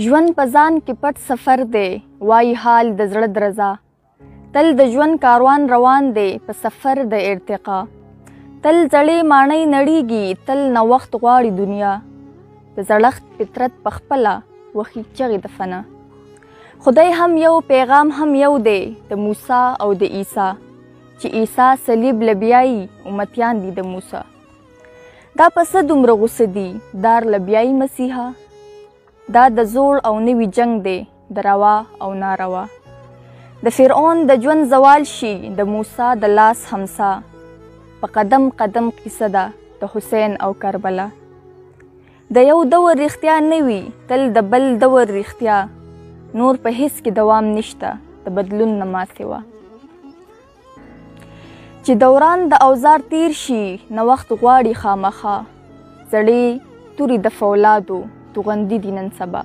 ژوند په ځان کې پټ سفر دی وایي حال د زړه درزا تل د ژوند کاروان روان دی په سفر د ارتقا تل زړې ماڼۍ نړیږي تل نوښت غواړي دنیا د زړښت فطرت په خپله وخي چغې د فنا خدای هم یو پیغام هم یو دی د موسی او د عیسی چې عیسی صلیب لبیایي امتیان دي د موسی دا پسه دومره غوسه دي دار لبیایي مسیحا دا د زوړ او نوي جنگ دی د روا او ناروا د فرعون د ژوند زوال شي د موسی د لاس همسا په قدم قدم قصه ده د حسین او کربلا د یو دور رښتیا نه وي تل د بل دور رښتیا نور په هیڅ کې دوام نشته د بدلون نه ما سوا چې دوران د اوزار تیر شي نوښت غواړي خامخا زړې تورې د فولادو توغندي دي نن سبا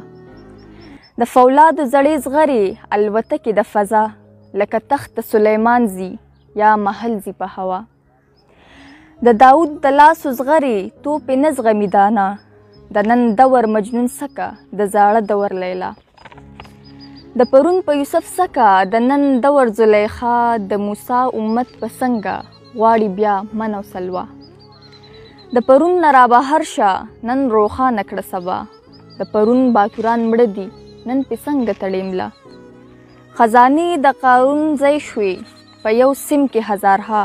د فولادو زړې زغرې الوتکې د فضا لکه تخت سلیمان زی یا محل زی په هوا د داود د لاسو زغرې توپې نه زغمي دانا د نن دور مجنون سکه د زاړه دور لیلا د پرون په یوسف سکه د نن دور زلیخا د موسی امت په څنګه غواړي بیا من او سلوا د پرون نه رابهر شه نن روښانه کړه سبا د پرون باتوران مړه دي نن پې څنګه تړیمله خزانې د قارون ځای شوې په یو سیم کې هزارها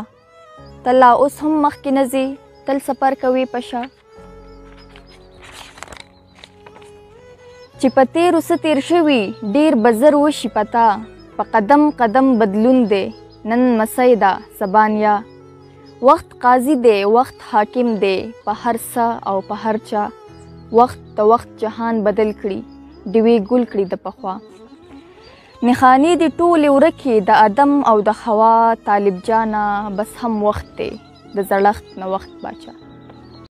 ته لا اوس هم مخکې نه ځې تل سفر کوې په شا چې په تیرو څه تیر شوي ډېر به زر وشي پتا په قدم قدم بدلون دی نن مسۍ ده سبانیا وخت قاضي دی وخت حاکم دی په هر څه او په هر چا وخت د وخت جهان بدل کړي ډیوې ګل کړي د پخوا نښانې دي ټولې ورکې د ادم او د حوا طالب جانه بس هم وخت دی د زړښت نه وخت باچا